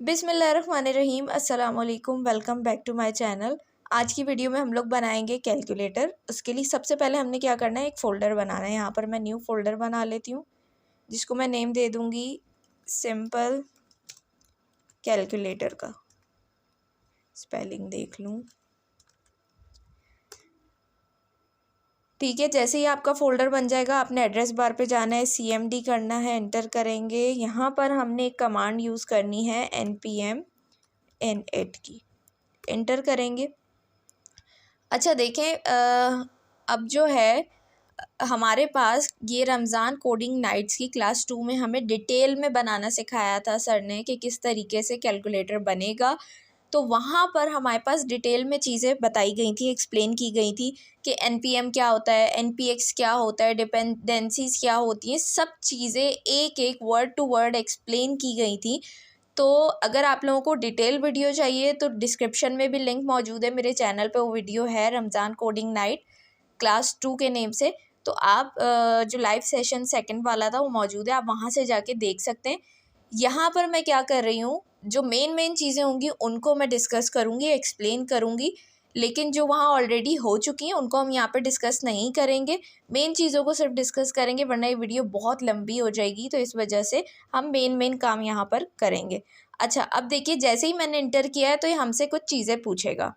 बिस्मिल्लाहिर्रहमानिर्रहीम अस्सलाम वालेकुम। Welcome back to my channel. आज की वीडियो में हम लोग बनाएंगे कैलकुलेटर। उसके लिए सबसे पहले हमने क्या करना है, एक फ़ोल्डर बनाना है। यहाँ पर मैं न्यू फ़ोल्डर बना लेती हूँ, जिसको मैं नेम दे दूँगी सिंपल कैलकुलेटर का। स्पेलिंग देख लूँ, ठीक है। जैसे ही आपका फ़ोल्डर बन जाएगा, आपने एड्रेस बार पे जाना है, CMD करना है, एंटर करेंगे। यहाँ पर हमने एक कमांड यूज़ करनी है npm init की, एंटर करेंगे। अच्छा देखें, अब जो है हमारे पास ये रमज़ान कोडिंग नाइट्स की क्लास 2 में हमें डिटेल में बनाना सिखाया था सर ने कि किस तरीके से कैलकुलेटर बनेगा। तो वहाँ पर हमारे पास डिटेल में चीज़ें बताई गई थी, एक्सप्लेन की गई थी कि NPM क्या होता है, NPX क्या होता है, डिपेंडेंसीज क्या होती हैं, सब चीज़ें एक एक वर्ड टू वर्ड एक्सप्लेन की गई थी। तो अगर आप लोगों को डिटेल वीडियो चाहिए तो डिस्क्रिप्शन में भी लिंक मौजूद है, मेरे चैनल पे वो वीडियो है रमज़ान कोडिंग नाइट क्लास 2 के नेम से। तो आप जो लाइव सेशन सेकंड वाला था वो मौजूद है, आप वहाँ से जाके देख सकते हैं। यहाँ पर मैं क्या कर रही हूँ, जो मेन चीज़ें होंगी उनको मैं डिस्कस करूँगी, एक्सप्लेन करूँगी, लेकिन जो वहाँ ऑलरेडी हो चुकी हैं उनको हम यहाँ पे डिस्कस नहीं करेंगे। मेन चीज़ों को सिर्फ डिस्कस करेंगे, वरना ये वीडियो बहुत लंबी हो जाएगी। तो इस वजह से हम मेन काम यहाँ पर करेंगे। अच्छा, अब देखिए, जैसे ही मैंने इंटर किया है तो ये हमसे कुछ चीज़ें पूछेगा।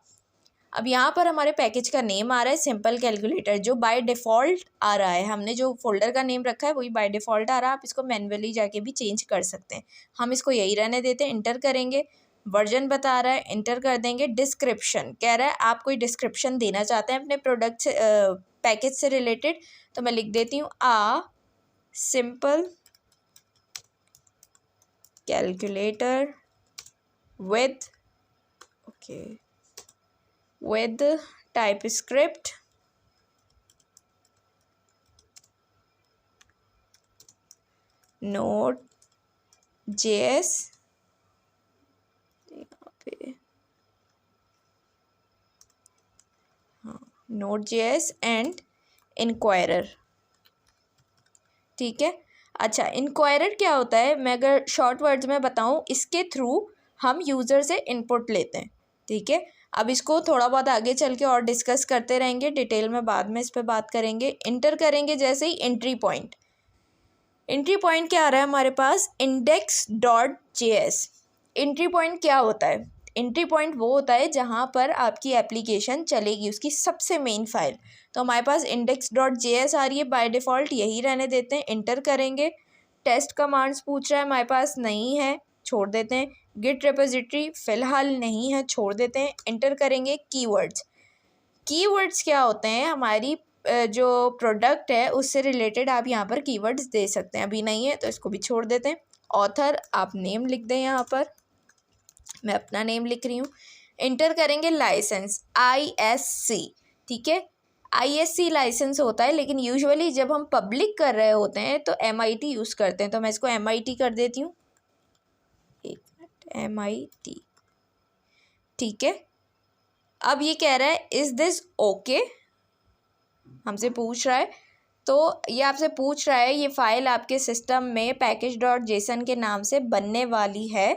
अब यहाँ पर हमारे पैकेज का नेम आ रहा है सिंपल कैलकुलेटर, जो बाय डिफ़ॉल्ट आ रहा है। हमने जो फोल्डर का नेम रखा है वही बाय डिफ़ॉल्ट आ रहा है। आप इसको मैन्युअली जाके भी चेंज कर सकते हैं। हम इसको यही रहने देते हैं, इंटर करेंगे। वर्जन बता रहा है, इंटर कर देंगे। डिस्क्रिप्शन कह रहा है आप कोई डिस्क्रिप्शन देना चाहते हैं अपने प्रोडक्ट से, पैकेज से रिलेटेड। तो मैं लिख देती हूँ simple calculator with with TypeScript Node.js Node.js and inquirer, ठीक है। अच्छा, इंक्वायरर क्या होता है, मैं अगर शॉर्ट वर्ड्स में बताऊं, इसके थ्रू हम यूज़र से इनपुट लेते हैं, ठीक है। अब इसको थोड़ा बहुत आगे चल के और डिस्कस करते रहेंगे, डिटेल में बाद में इस पर बात करेंगे। इंटर करेंगे जैसे ही, एंट्री पॉइंट क्या आ रहा है हमारे पास, index.js। एंट्री पॉइंट क्या होता है, एंट्री पॉइंट वो होता है जहाँ पर आपकी एप्लीकेशन चलेगी, उसकी सबसे मेन फाइल। तो हमारे पास index.js आ रही है, बाय डिफ़ॉल्ट यही रहने देते हैं, इंटर करेंगे। टेस्ट कमांड्स पूछ रहा है, हमारे पास नहीं है, छोड़ देते हैं। गिट रेपोजिटरी फ़िलहाल नहीं है, छोड़ देते हैं। इंटर करेंगे। कीवर्ड्स क्या होते हैं, हमारी जो प्रोडक्ट है उससे रिलेटेड आप यहाँ पर कीवर्ड्स दे सकते हैं। अभी नहीं है तो इसको भी छोड़ देते हैं। ऑथर आप नेम लिख दें, यहाँ पर मैं अपना नेम लिख रही हूँ। इंटर करेंगे। लाइसेंस ISC, ठीक है। ISC लाइसेंस होता है, लेकिन यूजुअली जब हम पब्लिक कर रहे होते हैं तो MIT यूज़ करते हैं। तो मैं इसको MIT कर देती हूँ, एक मिनट, MIT, ठीक है। अब ये कह रहा है इज़ दिस ओके, हमसे पूछ रहा है। तो ये आपसे पूछ रहा है, ये फ़ाइल आपके सिस्टम में package.json के नाम से बनने वाली है।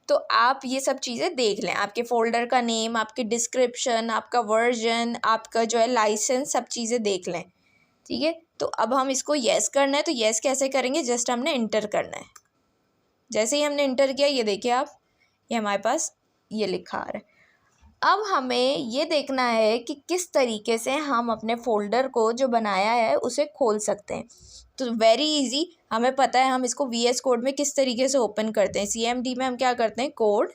तो आप ये सब चीज़ें देख लें, आपके फ़ोल्डर का नेम, आपकी डिस्क्रिप्शन, आपका वर्जन, आपका जो है लाइसेंस, सब चीज़ें देख लें, ठीक है। तो अब हम इसको येस करना है। तो येस कैसे करेंगे, जस्ट हमने इंटर करना है। जैसे ही हमने इंटर किया, ये देखिए आप, ये हमारे पास ये लिखा आ रहा है। अब हमें ये देखना है कि किस तरीके से हम अपने फ़ोल्डर को जो बनाया है उसे खोल सकते हैं। तो वेरी इजी, हमें पता है हम इसको VS कोड में किस तरीके से ओपन करते हैं। CMD में हम क्या करते हैं, कोड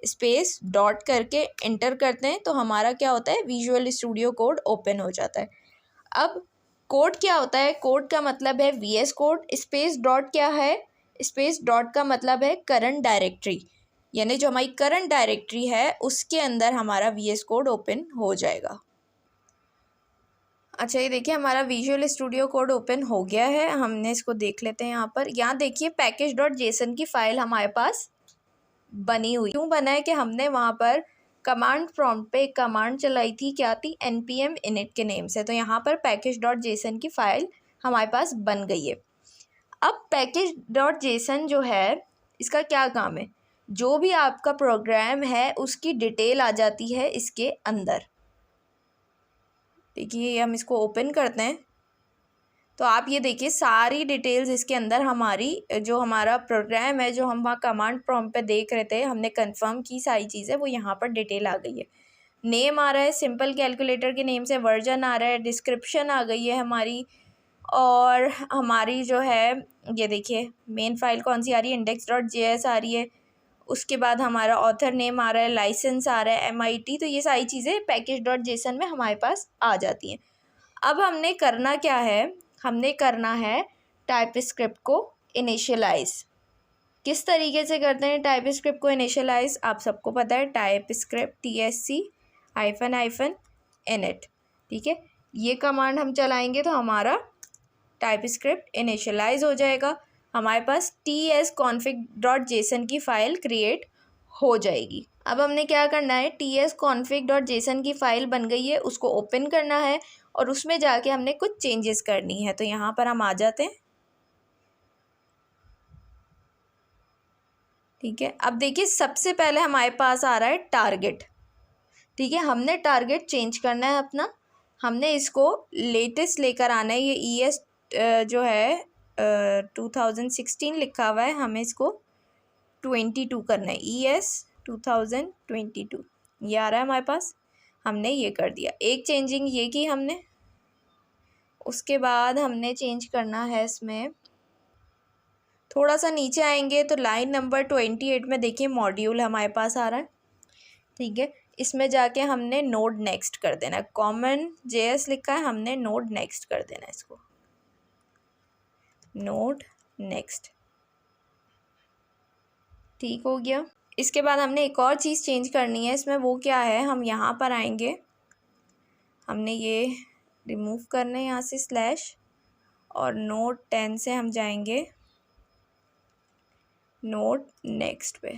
स्पेस डॉट करके इंटर करते हैं, तो हमारा क्या होता है, विजुअल स्टूडियो कोड ओपन हो जाता है। अब कोड क्या होता है, कोड का मतलब है VS कोड, स्पेस डॉट क्या है, स्पेस डॉट का मतलब है करंट डायरेक्टरी, यानी जो हमारी करंट डायरेक्टरी है उसके अंदर हमारा VS कोड ओपन हो जाएगा। अच्छा, ये देखिए हमारा विजुअल स्टूडियो कोड ओपन हो गया है। हमने इसको देख लेते हैं। यहाँ देखिए package.json की फ़ाइल हमारे पास बनी हुई। क्यों बना है कि हमने वहाँ पर कमांड प्रॉम्प्ट पे एक कमांड चलाई थी, क्या थी, npm init के नेम से। तो यहाँ पर package.json की फ़ाइल हमारे पास बन गई है। अब package.json जो है, इसका क्या काम है, जो भी आपका प्रोग्राम है उसकी डिटेल आ जाती है इसके अंदर। देखिए हम इसको ओपन करते हैं तो आप ये देखिए सारी डिटेल्स इसके अंदर हमारी, जो हमारा प्रोग्राम है जो हम वहाँ कमांड प्रॉम्प्ट पे देख रहे थे, हमने कंफर्म की सारी चीज़ें, वो यहाँ पर डिटेल आ गई है। नेम आ रहा है सिंपल कैलकुलेटर के नेम से, वर्जन आ रहा है, डिस्क्रिप्शन आ गई है हमारी, और हमारी जो है ये देखिए मेन फाइल कौन सी आ रही है, index.js आ रही है। उसके बाद हमारा ऑथर नेम आ रहा है, लाइसेंस आ रहा है, MIT। तो ये सारी चीज़ें package.json में हमारे पास आ जाती हैं। अब हमने करना क्या है, हमने करना है टाइपस्क्रिप्ट को इनिशियलाइज। किस तरीके से करते हैं टाइपस्क्रिप्ट को इनिशियलाइज, आप सबको पता है, टाइपस्क्रिप्ट -init, ठीक है। ये कमांड हम चलाएंगे तो हमारा टाइपस्क्रिप्ट इनिशियलाइज हो जाएगा, हमारे पास tsconfig.json की फ़ाइल क्रिएट हो जाएगी। अब हमने क्या करना है, tsconfig.json की फ़ाइल बन गई है, उसको ओपन करना है और उसमें जाके हमने कुछ चेंजेस करनी है। तो यहाँ पर हम आ जाते हैं, ठीक है। अब देखिए सबसे पहले हमारे पास आ रहा है टारगेट, ठीक है। हमने टारगेट चेंज करना है अपना, हमने इसको लेटेस्ट लेकर आना है। ये ES जो है 2016 लिखा हुआ है, हमें इसको 22 करना है, ES 2022 ये आ रहा है हमारे पास। हमने ये कर दिया, एक चेंजिंग ये की हमने। उसके बाद हमने चेंज करना है इसमें, थोड़ा सा नीचे आएंगे तो लाइन नंबर 28 में देखिए मॉड्यूल हमारे पास आ रहा है, ठीक है। इसमें जाके हमने नोड नेक्स्ट कर देना है, कॉमन JS लिखा है, हमने नोड नेक्स्ट कर देना है, इसको नोड नेक्स्ट, ठीक हो गया। इसके बाद हमने एक और चीज़ चेंज करनी है इसमें, वो क्या है, हम यहाँ पर आएंगे, हमने ये रिमूव करना है यहाँ से स्लैश, और नोड 10 से हम जाएंगे नोड नेक्स्ट पे,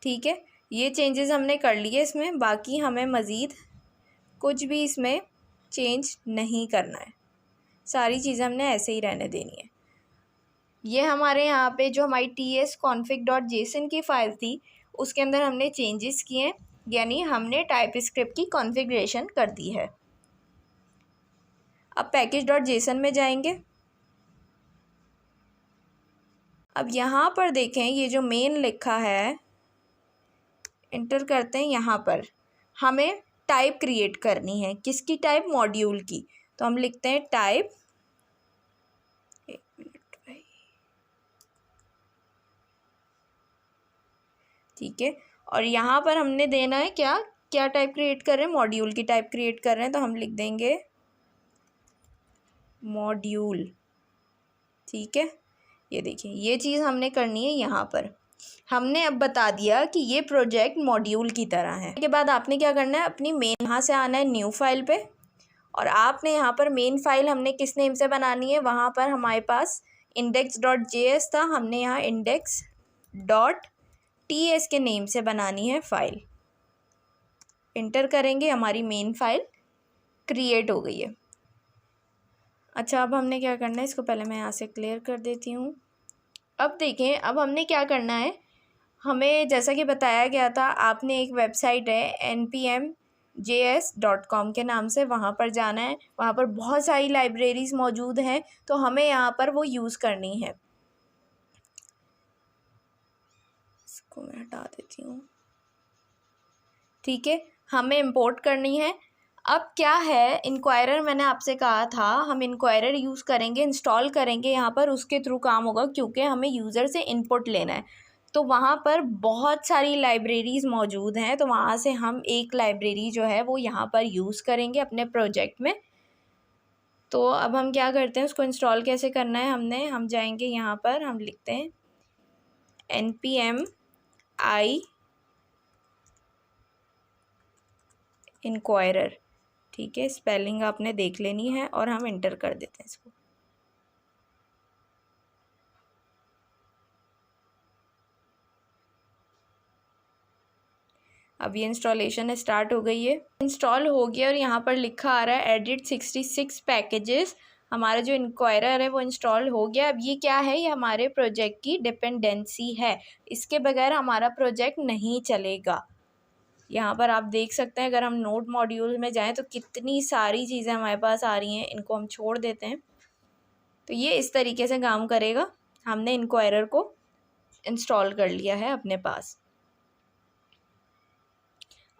ठीक है। ये चेंजेस हमने कर लिए इसमें, बाकी हमें मज़ीद कुछ भी इसमें चेंज नहीं करना है, सारी चीज़ें हमने ऐसे ही रहने देनी है। ये हमारे यहाँ पे जो हमारी tsconfig.json की फ़ाइल थी उसके अंदर हमने चेंजेस किए हैं, यानी हमने टाइपस्क्रिप्ट की कॉन्फ़िगरेशन कर दी है। अब package.json में जाएंगे, अब यहाँ पर देखें ये जो मेन लिखा है, इंटर करते हैं, यहाँ पर हमें टाइप क्रिएट करनी है, किसकी टाइप, मॉड्यूल की। तो हम लिखते हैं टाइप, एक मिनट भाई, ठीक है। और यहाँ पर हमने देना है क्या क्या टाइप क्रिएट कर रहे हैं, मॉड्यूल की टाइप क्रिएट कर रहे हैं, तो हम लिख देंगे मॉड्यूल, ठीक है। ये देखिए ये चीज़ हमने करनी है, यहाँ पर हमने अब बता दिया कि ये प्रोजेक्ट मॉड्यूल की तरह है। इसके बाद आपने क्या करना है, अपनी मेन, यहाँ से आना है न्यू फाइल पे, और आपने यहाँ पर मेन फाइल हमने किस नेम से बनानी है, वहाँ पर हमारे पास index.js था, हमने यहाँ index.ts के नेम से बनानी है फ़ाइल। इंटर करेंगे, हमारी मेन फाइल क्रिएट हो गई है। अच्छा अब हमने क्या करना है, इसको पहले मैं यहाँ से क्लियर कर देती हूँ। अब देखें, अब हमने क्या करना है, हमें जैसा कि बताया गया था, आपने एक वेबसाइट है npmjs.com के नाम से, वहाँ पर जाना है, वहाँ पर बहुत सारी लाइब्रेरीज़ मौजूद हैं, तो हमें यहाँ पर वो यूज़ करनी है। इसको मैं हटा देती हूँ, ठीक है, हमें इंपोर्ट करनी है। अब क्या है, इंक्वायरर मैंने आपसे कहा था, हम इंक्वायरर यूज़ करेंगे, इंस्टॉल करेंगे यहाँ पर, उसके थ्रू काम होगा, क्योंकि हमें यूज़र से इनपुट लेना है। तो वहाँ पर बहुत सारी लाइब्रेरीज़ मौजूद हैं, तो वहाँ से हम एक लाइब्रेरी जो है वो यहाँ पर यूज़ करेंगे अपने प्रोजेक्ट में। तो अब हम क्या करते हैं, उसको इंस्टॉल कैसे करना है, हम जाएंगे यहाँ पर, हम लिखते हैं npm i इंक्वायरर, ठीक है, स्पेलिंग आपने देख लेनी है, और हम इंटर कर देते हैं इसको। अब ये इंस्टॉलेशन स्टार्ट हो गई है, इंस्टॉल हो गया, और यहाँ पर लिखा आ रहा है एडिट 66 पैकेजेस हमारा जो इंक्वायरर है वो इंस्टॉल हो गया। अब ये क्या है, ये हमारे प्रोजेक्ट की डिपेंडेंसी है, इसके बगैर हमारा प्रोजेक्ट नहीं चलेगा। यहाँ पर आप देख सकते हैं, अगर हम नोड मॉड्यूल में जाएं तो कितनी सारी चीज़ें हमारे पास आ रही हैं। इनको हम छोड़ देते हैं। तो ये इस तरीके से काम करेगा। हमने इंक्वायरर को इंस्टॉल कर लिया है अपने पास।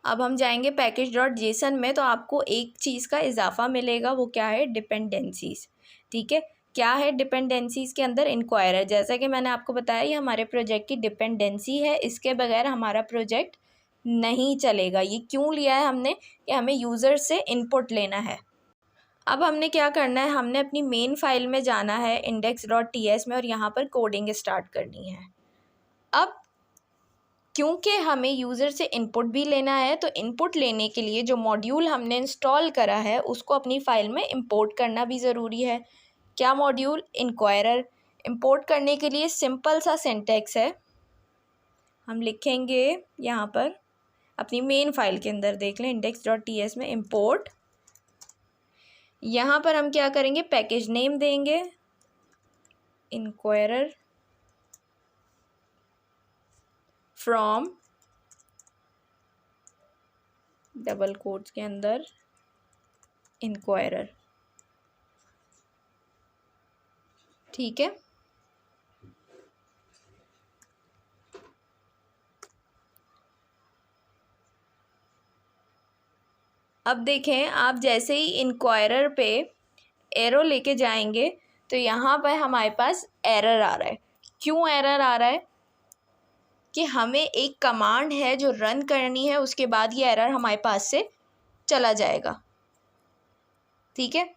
अब हम जाएंगे package.json में, तो आपको एक चीज़ का इजाफा मिलेगा, वो क्या है, डिपेंडेंसीज़। ठीक है, क्या है डिपेंडेंसीज़ के अंदर, इंक्वायरर। जैसा कि मैंने आपको बताया, ये हमारे प्रोजेक्ट की डिपेंडेंसी है, इसके बगैर हमारा प्रोजेक्ट नहीं चलेगा। ये क्यों लिया है हमने, कि हमें यूज़र से इनपुट लेना है। अब हमने क्या करना है, हमने अपनी मेन फाइल में जाना है index.ts में, और यहाँ पर कोडिंग स्टार्ट करनी है। अब क्योंकि हमें यूज़र से इनपुट भी लेना है, तो इनपुट लेने के लिए जो मॉड्यूल हमने इंस्टॉल करा है उसको अपनी फ़ाइल में इंपोर्ट करना भी ज़रूरी है। क्या मॉड्यूल, इंक्वायरर। इंपोर्ट करने के लिए सिंपल सा सिंटैक्स है, हम लिखेंगे यहाँ पर अपनी मेन फाइल के अंदर, देख लें index.ts में इंपोर्ट। यहाँ पर हम क्या करेंगे, पैकेज नेम देंगे इंक्वायरर फ्रॉम डबल कोट्स के अंदर इंक्वायरर। ठीक है, अब देखें, आप जैसे ही इंक्वायरर पे एरो लेके जाएंगे तो यहाँ पर हमारे पास एरर आ रहा है। क्यों एरर आ रहा है, कि हमें एक कमांड है जो रन करनी है, उसके बाद ये एरर हमारे पास से चला जाएगा। ठीक है,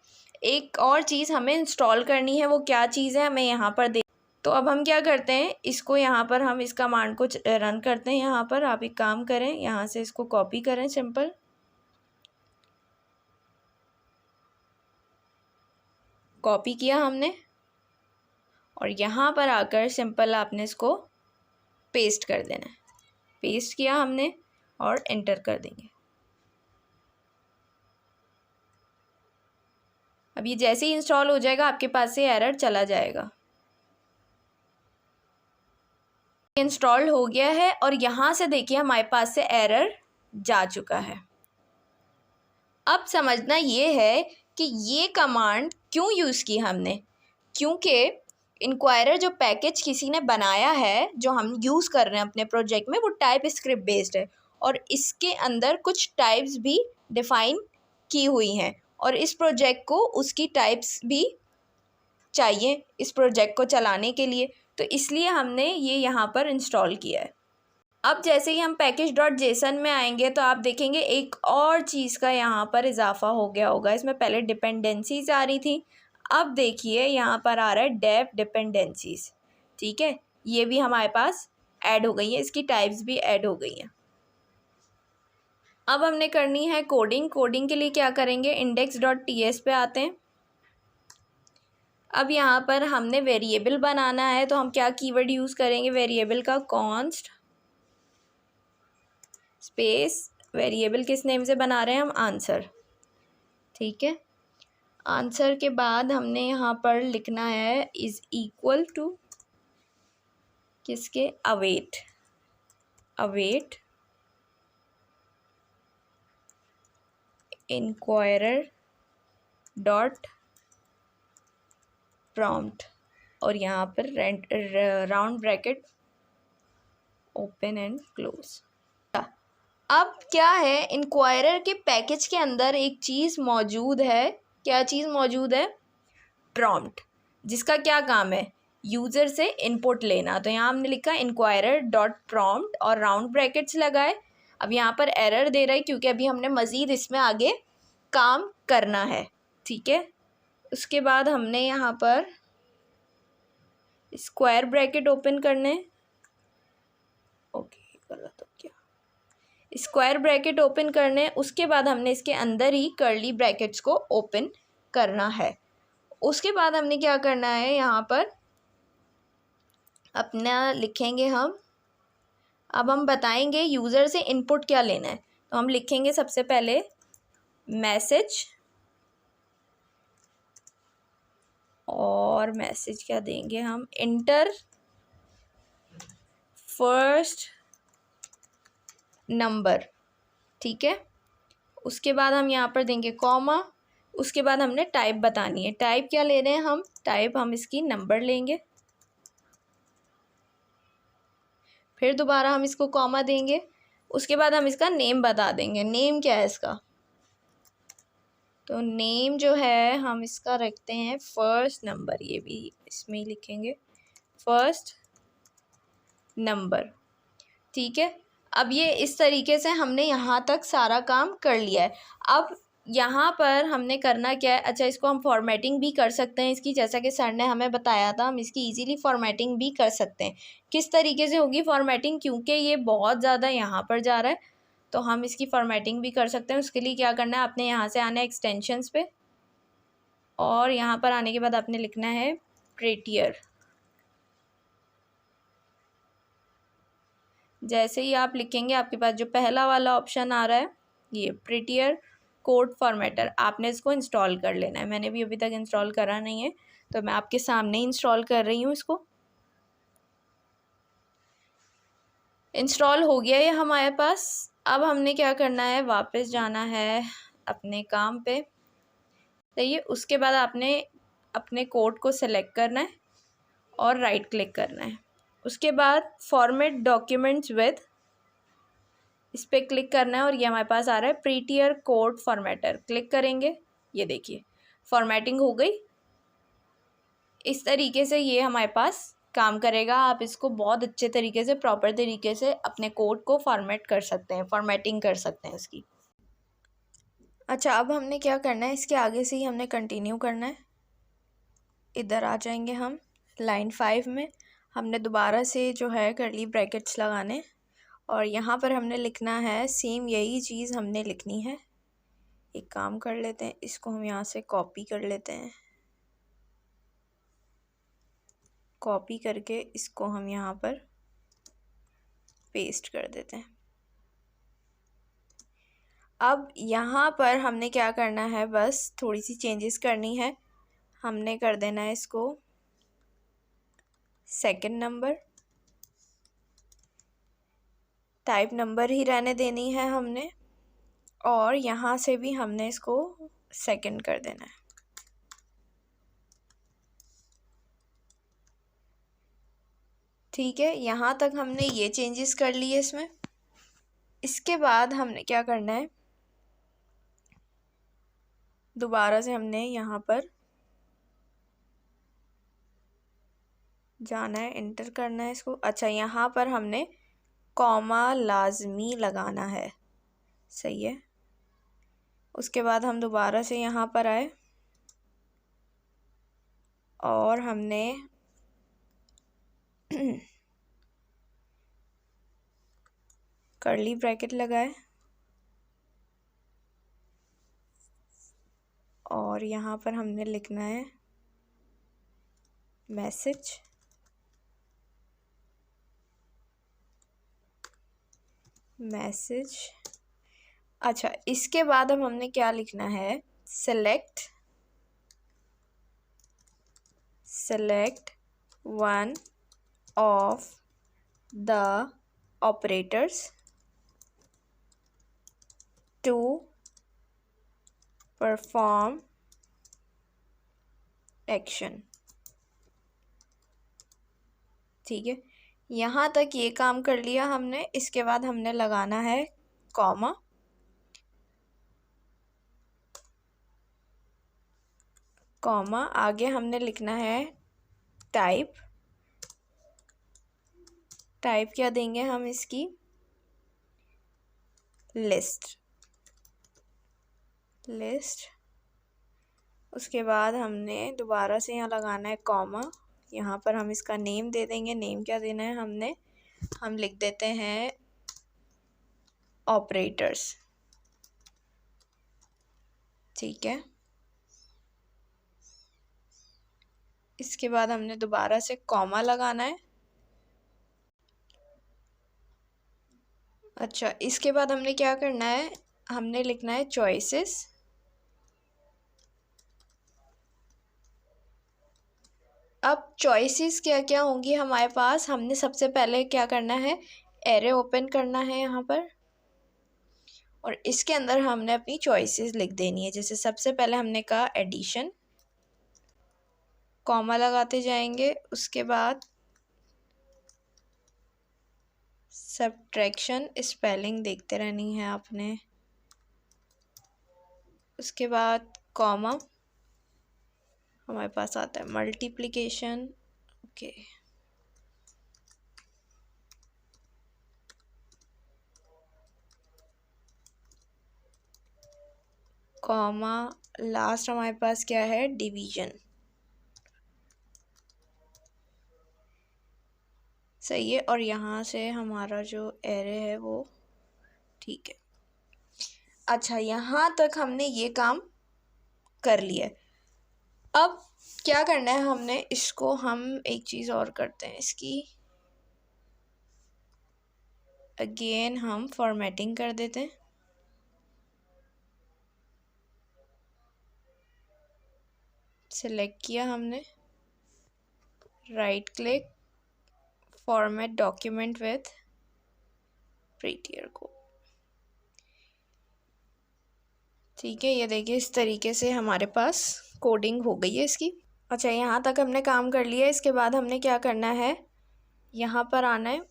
एक और चीज़ हमें इंस्टॉल करनी है, वो क्या चीज़ है, हमें यहाँ पर देख। तो अब हम क्या करते हैं, इसको यहाँ पर हम इस कमांड को रन करते हैं। यहाँ पर आप एक काम करें, यहाँ से इसको कॉपी करें, सिंपल कॉपी किया हमने, और यहाँ पर आकर सिंपल आपने इसको पेस्ट कर देना है। पेस्ट किया हमने और एंटर कर देंगे। अब ये जैसे ही इंस्टॉल हो जाएगा आपके पास से एरर चला जाएगा। इंस्टॉल हो गया है और यहाँ से देखिए हमारे पास से एरर जा चुका है। अब समझना ये है कि ये कमांड क्यों यूज़ की हमने, क्योंकि इंक्वायरर जो पैकेज किसी ने बनाया है, जो हम यूज़ कर रहे हैं अपने प्रोजेक्ट में, वो टाइप स्क्रिप्ट बेस्ड है, और इसके अंदर कुछ टाइप्स भी डिफ़ाइन की हुई हैं, और इस प्रोजेक्ट को उसकी टाइप्स भी चाहिए इस प्रोजेक्ट को चलाने के लिए, तो इसलिए हमने ये यहाँ पर इंस्टॉल किया है। अब जैसे ही हम package.json में आएंगे तो आप देखेंगे एक और चीज़ का यहाँ पर इजाफा हो गया होगा। इसमें पहले डिपेंडेंसीज आ रही थी, अब देखिए यहाँ पर आ रहा है डेप डिपेंडेंसीज। ठीक है, ये भी हमारे पास ऐड हो गई है, इसकी टाइप्स भी ऐड हो गई हैं। अब हमने करनी है कोडिंग। कोडिंग के लिए क्या करेंगे, index.ts पे आते हैं। अब यहाँ पर हमने वेरिएबल बनाना है, तो हम क्या कीवर्ड यूज़ करेंगे, वेरिएबल का कॉन्स्ट स्पेस, वेरिएबल किस नेम से बना रहे हैं हम, आंसर। ठीक है, आंसर के बाद हमने यहाँ पर लिखना है इज़ इक्वल टू किसके, await. Await inquirer dot prompt, और यहाँ पर round bracket open and close. अब क्या है, इंक्वायरर के पैकेज के अंदर एक चीज़ मौजूद है। क्या चीज़ मौजूद है, प्रॉम्प्ट, जिसका क्या काम है, यूज़र से इनपुट लेना। तो यहाँ हमने लिखा इंक्वायरर डॉट प्रॉम्प्ट और राउंड ब्रैकेट्स लगाए। अब यहाँ पर एरर दे रहा है क्योंकि अभी हमने मज़ीद इसमें आगे काम करना है। ठीक है, उसके बाद हमने यहाँ पर स्क्वायर ब्रैकेट ओपन करने, ओके गलत हो गया, स्क्वायर ब्रैकेट ओपन करने, उसके बाद हमने इसके अंदर ही कर्ली ब्रैकेट्स को ओपन करना है। उसके बाद हमने क्या करना है, यहाँ पर अपना लिखेंगे हम। अब हम बताएंगे यूज़र से इनपुट क्या लेना है, तो हम लिखेंगे सबसे पहले मैसेज और मैसेज क्या देंगे हम, इंटर फर्स्ट नंबर, ठीक है। उसके बाद हम यहाँ पर देंगे कॉमा, उसके बाद हमने टाइप बतानी है। टाइप क्या ले रहे हैं हम, टाइप हम इसकी नंबर लेंगे, फिर दोबारा हम इसको कॉमा देंगे, उसके बाद हम इसका नेम बता देंगे। नेम क्या है इसका, तो नेम जो है हम इसका रखते हैं फर्स्ट नंबर, ये भी इसमें ही लिखेंगे फर्स्ट नंबर, ठीक है। अब ये इस तरीके से हमने यहाँ तक सारा काम कर लिया है। अब यहाँ पर हमने करना क्या है, अच्छा इसको हम फॉर्मेटिंग भी कर सकते हैं इसकी, जैसा कि सर ने हमें बताया था हम इसकी इजीली फॉर्मेटिंग भी कर सकते हैं। किस तरीके से होगी फॉर्मेटिंग, क्योंकि ये बहुत ज़्यादा यहाँ पर जा रहा है तो हम इसकी फॉर्मेटिंग भी कर सकते हैं। उसके लिए क्या करना है, आपने यहाँ से आना है एक्सटेंशंस पे, और यहाँ पर आने के बाद आपने लिखना है प्रेटियर। जैसे ही आप लिखेंगे आपके पास जो पहला वाला ऑप्शन आ रहा है ये प्रेटियर कोड फॉर्मेटर, आपने इसको इंस्टॉल कर लेना है। मैंने भी अभी तक इंस्टॉल करा नहीं है तो मैं आपके सामने ही इंस्टॉल कर रही हूँ इसको। इंस्टॉल हो गया ये हमारे पास। अब हमने क्या करना है, वापस जाना है अपने काम पे, सही है। उसके बाद आपने अपने कोड को सेलेक्ट करना है और राइट क्लिक करना है। उसके बाद फॉर्मेट डॉक्यूमेंट्स विद, इस पर क्लिक करना है और ये हमारे पास आ रहा है प्रीटियर कोड फॉर्मेटर। क्लिक करेंगे, ये देखिए फॉर्मेटिंग हो गई। इस तरीके से ये हमारे पास काम करेगा। आप इसको बहुत अच्छे तरीके से, प्रॉपर तरीके से अपने कोड को फॉर्मेट कर सकते हैं, फॉर्मेटिंग कर सकते हैं इसकी। अच्छा, अब हमने क्या करना है, इसके आगे से ही हमने कंटिन्यू करना है। इधर आ जाएंगे हम लाइन 5 में, हमने दोबारा से जो है कर्ली ब्रैकेट्स लगाने, और यहाँ पर हमने लिखना है सेम यही चीज़ हमने लिखनी है। एक काम कर लेते हैं, इसको हम यहाँ से कॉपी कर लेते हैं, कॉपी करके इसको हम यहाँ पर पेस्ट कर देते हैं। अब यहाँ पर हमने क्या करना है, बस थोड़ी सी चेंजेस करनी है। हमने कर देना है इसको सेकंड नंबर, टाइप नंबर ही रहने देनी है हमने, और यहाँ से भी हमने इसको सेकंड कर देना है। ठीक है, यहाँ तक हमने ये चेंजेस कर लिए इसमें। इसके बाद हमने क्या करना है, दोबारा से हमने यहाँ पर जाना है, इंटर करना है इसको। अच्छा, यहाँ पर हमने कॉमा लाजमी लगाना है, सही है। उसके बाद हम दोबारा से यहाँ पर आए और हमने कर्ली ब्रैकेट लगाए और यहाँ पर हमने लिखना है मैसेज, मैसेज। अच्छा, इसके बाद अब हमने क्या लिखना है, select one of the operators to perform action. ठीक है, यहाँ तक ये काम कर लिया हमने। इसके बाद हमने लगाना है कॉमा, कॉमा आगे हमने लिखना है टाइप, टाइप क्या देंगे हम इसकी, लिस्ट, लिस्ट। उसके बाद हमने दोबारा से यहाँ लगाना है कॉमा, यहाँ पर हम इसका नेम दे देंगे। नेम क्या देना है हमने, हम लिख देते हैं ऑपरेटर्स, ठीक है। इसके बाद हमने दोबारा से कॉमा लगाना है। अच्छा, इसके बाद हमने क्या करना है, हमने लिखना है चॉइसेस, अब चॉइसेस क्या क्या होंगी हमारे पास, हमने सबसे पहले क्या करना है, एरे ओपन करना है यहाँ पर और इसके अंदर हमने अपनी चॉइसेस लिख देनी है। जैसे सबसे पहले हमने कहा एडिशन, कॉमा लगाते जाएंगे, उसके बाद सब्ट्रैक्शन, स्पेलिंग देखते रहनी है आपने, उसके बाद कॉमा, हमारे पास आता है मल्टीप्लिकेशन, ओके, कॉमा, लास्ट हमारे पास क्या है, डिवीजन। सही है, और यहाँ से हमारा जो एरे है वो ठीक है। अच्छा, यहाँ तक हमने ये काम कर लिया। अब क्या करना है हमने, इसको हम एक चीज़ और करते हैं, इसकी अगेन हम फॉर्मेटिंग कर देते हैं। सिलेक्ट किया हमने, right click, format document with prettier को, ठीक है। ये देखिए इस तरीके से हमारे पास कोडिंग हो गई है इसकी। अच्छा, यहाँ तक हमने काम कर लिया। इसके बाद हमने क्या करना है, यहाँ पर आना है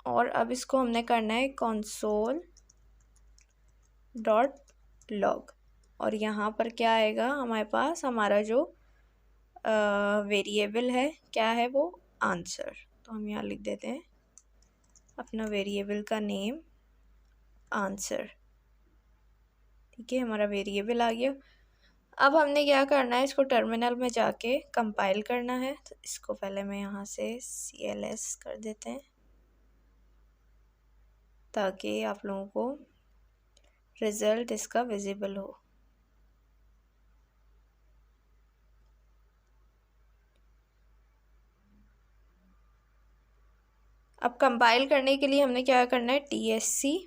और अब इसको हमने करना है console.log और यहाँ पर क्या आएगा हमारे पास, हमारा जो वेरिएबल है क्या है वो, आंसर। तो हम यहाँ लिख देते हैं अपना वेरिएबल का नेम आंसर, ठीक है। हमारा वेरिएबल आ गया। अब हमने क्या करना है, इसको टर्मिनल में जाके कंपाइल करना है। तो इसको पहले मैं यहाँ से CLS कर देते हैं ताकि आप लोगों को रिज़ल्ट इसका विजिबल हो। अब कंपाइल करने के लिए हमने क्या करना है, TSC,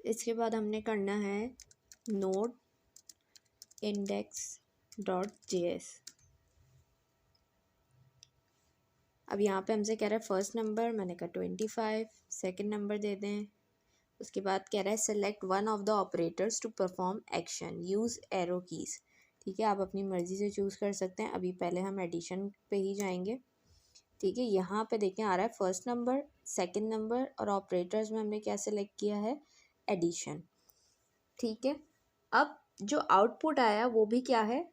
इसके बाद हमने करना है नोड index.js। अब यहाँ पे हमसे कह रहा है फर्स्ट नंबर, मैंने कहा 25, सेकंड नंबर दे दें। उसके बाद कह रहा है select one of the operators to perform action, use arrow keys, ठीक है। आप अपनी मर्ज़ी से चूज़ कर सकते हैं। अभी पहले हम एडिशन पे ही जाएंगे, ठीक है। यहाँ पे देखें आ रहा है फर्स्ट नंबर, सेकंड नंबर और ऑपरेटर्स में हमने क्या सेलेक्ट किया है, एडिशन, ठीक है। अब जो आउटपुट आया वो भी क्या है,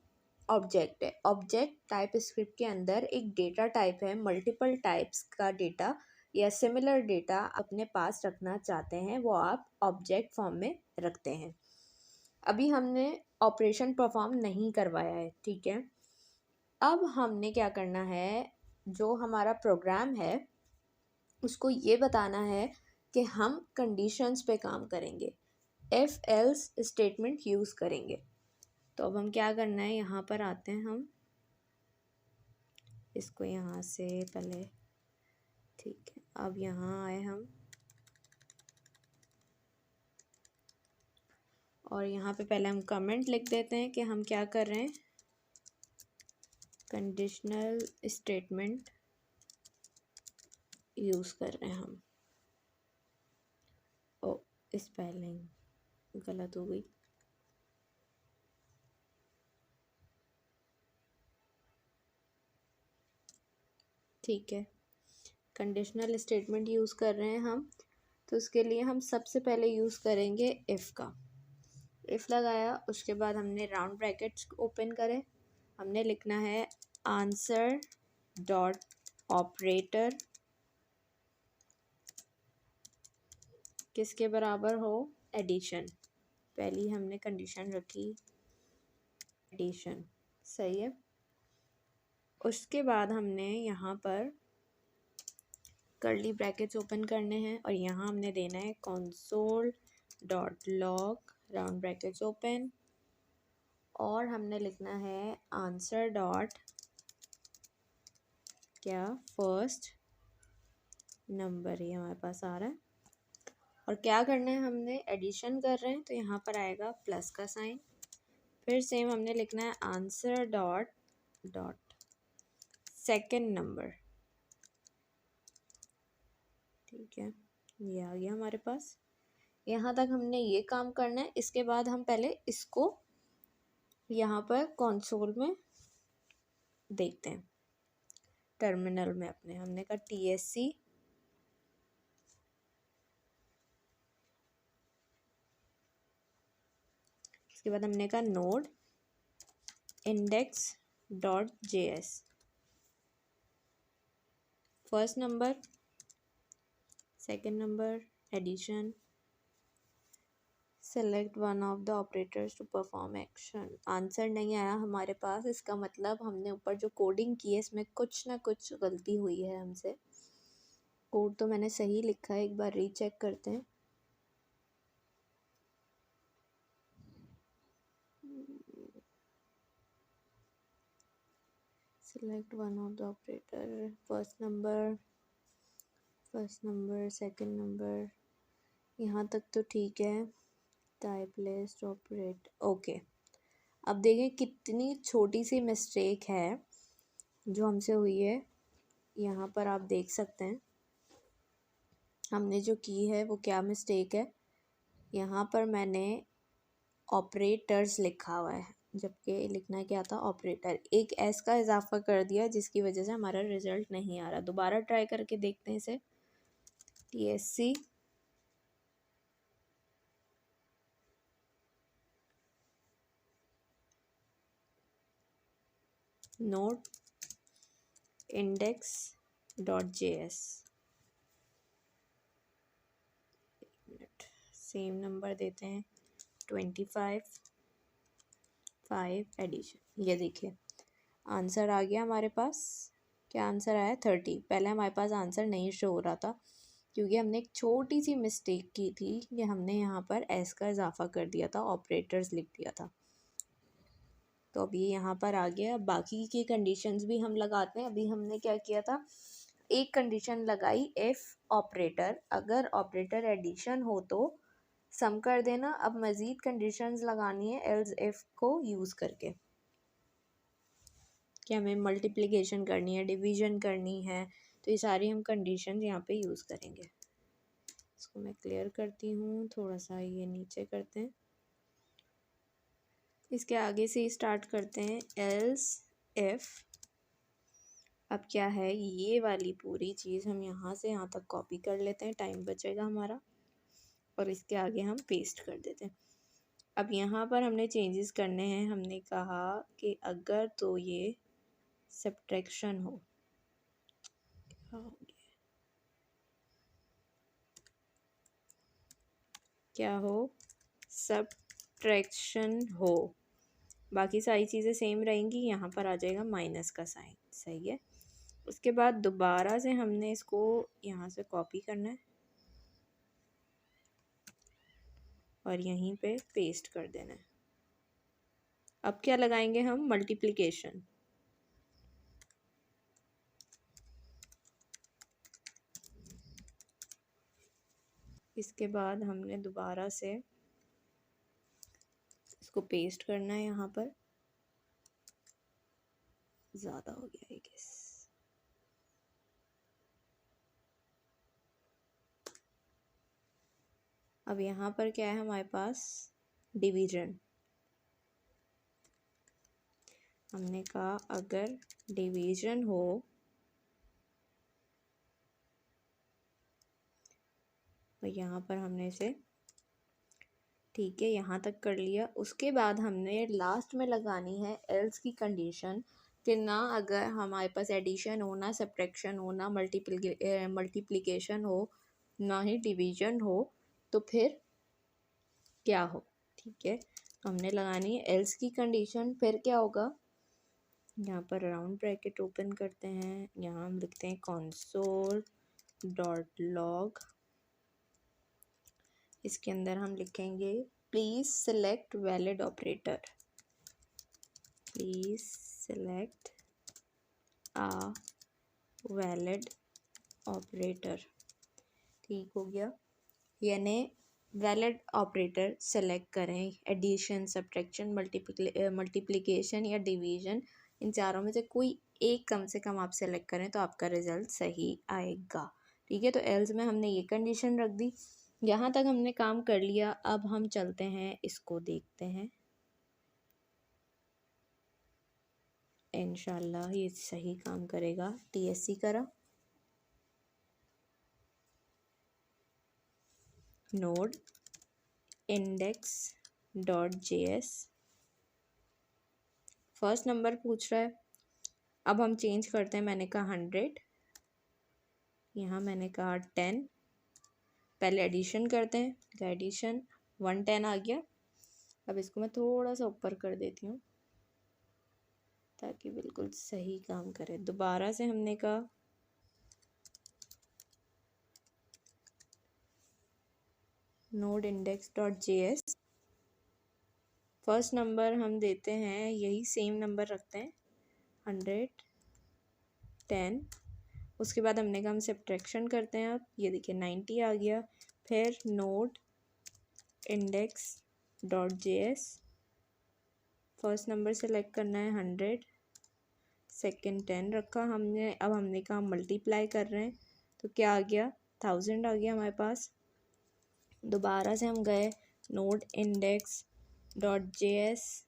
ऑब्जेक्ट है। ऑब्जेक्ट टाइप स्क्रिप्ट के अंदर एक डेटा टाइप है, मल्टीपल टाइप्स का डेटा या सिमिलर डेटा अपने पास रखना चाहते हैं वो आप ऑब्जेक्ट फॉर्म में रखते हैं। अभी हमने ऑपरेशन परफॉर्म नहीं करवाया है, ठीक है। अब हमने क्या करना है, जो हमारा प्रोग्राम है उसको ये बताना है कि हम कंडीशंस पे काम करेंगे, इफ एल्स स्टेटमेंट यूज़ करेंगे। तो अब हम क्या करना है, यहाँ पर आते हैं हम, इसको यहाँ से पहले, ठीक है। अब यहाँ आए हम और यहाँ पे पहले हम कमेंट लिख देते हैं कि हम क्या कर रहे हैं, कंडीशनल स्टेटमेंट यूज़ कर रहे हैं हम। ओ, स्पेलिंग गलत हो गई, ठीक है। कंडीशनल स्टेटमेंट यूज़ कर रहे हैं हम, तो उसके लिए हम सबसे पहले यूज़ करेंगे इफ़ का। इफ़ लगाया, उसके बाद हमने राउंड ब्रैकेट्स ओपन करे, हमने लिखना है आंसर डॉट ऑपरेटर किसके बराबर हो, एडिशन। पहली हमने कंडीशन रखी एडिशन, सही है। उसके बाद हमने यहाँ पर कर्ली ब्रैकेट्स ओपन करने हैं और यहाँ हमने देना है console.log राउंड ब्रैकेट्स ओपन और हमने लिखना है आंसर डॉट क्या, फर्स्ट नंबर, ये हमारे पास आ रहा है। और क्या करना है, हमने एडिशन कर रहे हैं तो यहाँ पर आएगा प्लस का साइन, फिर सेम हमने लिखना है answer dot dot second number. ठीक है, ये आ गया हमारे पास। यहाँ तक हमने ये काम करना है। इसके बाद हम पहले इसको यहाँ पर कंसोल में देखते हैं, टर्मिनल में अपने। हमने कहा TSC इसके बाद हमने कहा node index.js first number, second number, addition, select one of the operators to perform action. Answer नहीं आया हमारे पास, इसका मतलब हमने ऊपर जो कोडिंग की है इसमें कुछ ना कुछ गलती हुई है हमसे। कोड तो मैंने सही लिखा है, एक बार रीचेक करते हैं। Select one of the operator, first number, second number, यहाँ तक तो ठीक है। Type list operate, okay. अब देखें कितनी छोटी सी मिस्टेक है जो हमसे हुई है। यहाँ पर आप देख सकते हैं हमने जो की है वो क्या मिस्टेक है। यहाँ पर मैंने ऑपरेटर्स लिखा हुआ है, जबकि लिखना क्या था, ऑपरेटर। एक एस का इजाफा कर दिया जिसकी वजह से हमारा रिजल्ट नहीं आ रहा। दोबारा ट्राई करके देखते हैं इसे। TSC node index.js, same number देते हैं 25 5 एडिशन। ये देखिए आंसर आ गया हमारे पास। क्या आंसर आया? 30। पहले हमारे पास आंसर नहीं शो हो रहा था क्योंकि हमने एक छोटी सी मिस्टेक की थी कि हमने यहाँ पर एस का इजाफा कर दिया था, ऑपरेटर्स लिख दिया था। तो अभी यहाँ पर आ गया। बाकी की कंडीशंस भी हम लगाते हैं। अभी हमने क्या किया था, एक कंडीशन लगाई इफ़ ऑपरेटर, अगर ऑपरेटर एडिशन हो तो सम कर देना। अब मज़ीद कंडीशंस लगानी है एल्स इफ़ को यूज़ करके, कि हमें मल्टीप्लिकेशन करनी है, डिवीजन करनी है, तो ये सारी हम कंडीशन यहाँ पे यूज़ करेंगे। इसको मैं क्लियर करती हूँ, थोड़ा सा ये नीचे करते हैं। इसके आगे से ही स्टार्ट करते हैं। एल्स इफ़, अब क्या है, ये वाली पूरी चीज़ हम यहाँ से यहाँ तक कॉपी कर लेते हैं, टाइम बचेगा हमारा, और इसके आगे हम पेस्ट कर देते हैं। अब यहाँ पर हमने चेंजेस करने हैं। हमने कहा कि अगर तो ये सब्ट्रैक्शन हो, क्या हो, सब्ट्रैक्शन हो, बाकी सारी चीज़ें सेम रहेंगी। यहाँ पर आ जाएगा माइनस का साइन, सही है। उसके बाद दोबारा से हमने इसको यहाँ से कॉपी करना है और यहीं पे पेस्ट कर देना है। अब क्या लगाएंगे हम, मल्टीप्लिकेशन। इसके बाद हमने दोबारा से इसको पेस्ट करना है यहाँ पर। ज़्यादा हो गया आई गेस। अब यहाँ पर क्या है हमारे पास, डिवीजन। हमने कहा अगर डिवीजन हो तो यहाँ पर हमने इसे, ठीक है, यहाँ तक कर लिया। उसके बाद हमने लास्ट में लगानी है एल्स की कंडीशन, कि ना अगर हमारे पास एडिशन हो, ना सब्ट्रैक्शन हो, ना मल्टीप्लिकेशन हो, ना ही डिवीजन हो, तो फिर क्या हो। ठीक है, हमने लगानी है एल्स की कंडीशन। फिर क्या होगा, यहाँ पर राउंड ब्रैकेट ओपन करते हैं, यहाँ हम लिखते हैं console डॉट लॉग। इसके अंदर हम लिखेंगे please select valid operator, please select a valid operator. ठीक हो गया, यानी वैलिड ऑपरेटर सेलेक्ट करें, एडिशन, सब्ट्रैक्शन, मल्टीप्लिकेशन या डिवीजन, इन चारों में से कोई एक कम से कम आप सेलेक्ट करें तो आपका रिजल्ट सही आएगा। ठीक है, तो एल्स में हमने ये कंडीशन रख दी। यहाँ तक हमने काम कर लिया। अब हम चलते हैं, इसको देखते हैं। इंशाल्लाह ये सही काम करेगा। TSC करा, नोड index.js, फर्स्ट नंबर पूछ रहा है। अब हम चेंज करते हैं, मैंने कहा 100, यहाँ मैंने कहा 10। पहले एडिशन करते हैं, एडिशन 110 आ गया। अब इसको मैं थोड़ा सा ऊपर कर देती हूँ ताकि बिल्कुल सही काम करे। दोबारा से हमने कहा नोड index.js, फर्स्ट नंबर हम देते हैं, यही सेम नंबर रखते हैं 110। उसके बाद हमने कहा हम सब्ट्रैक्शन करते हैं। अब ये देखिए 90 आ गया। फिर node index.js, first number select करना है 100, सेकंड 10 रखा हमने। अब हमने कहा मल्टीप्लाई कर रहे हैं तो क्या आ गया, 1000 आ गया हमारे पास। दोबारा से हम गए नोड index.js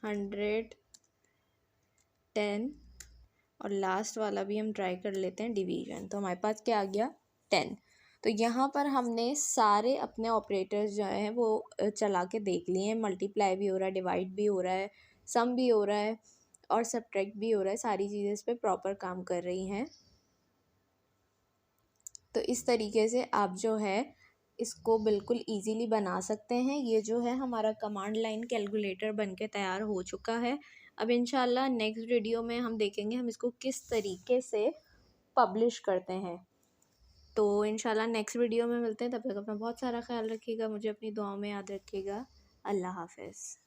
110 और लास्ट वाला भी हम ट्राई कर लेते हैं डिवीजन। तो हमारे पास क्या आ गया, 10। तो यहाँ पर हमने सारे अपने ऑपरेटर्स जो हैं वो चला के देख लिए हैं। मल्टीप्लाई भी हो रहा है, डिवाइड भी हो रहा है, सम भी हो रहा है और सब्ट्रैक्ट भी हो रहा है। सारी चीज़ें इस पर प्रॉपर काम कर रही हैं। तो इस तरीके से आप जो है इसको बिल्कुल इजीली बना सकते हैं। ये जो है हमारा कमांड लाइन कैलकुलेटर बनके तैयार हो चुका है। अब इंशाल्लाह नेक्स्ट वीडियो में हम देखेंगे हम इसको किस तरीके से पब्लिश करते हैं। तो इंशाल्लाह नेक्स्ट वीडियो में मिलते हैं। तब तक अपना बहुत सारा ख्याल रखिएगा, मुझे अपनी दुआओं में याद रखिएगा। अल्लाह हाफ़िज़।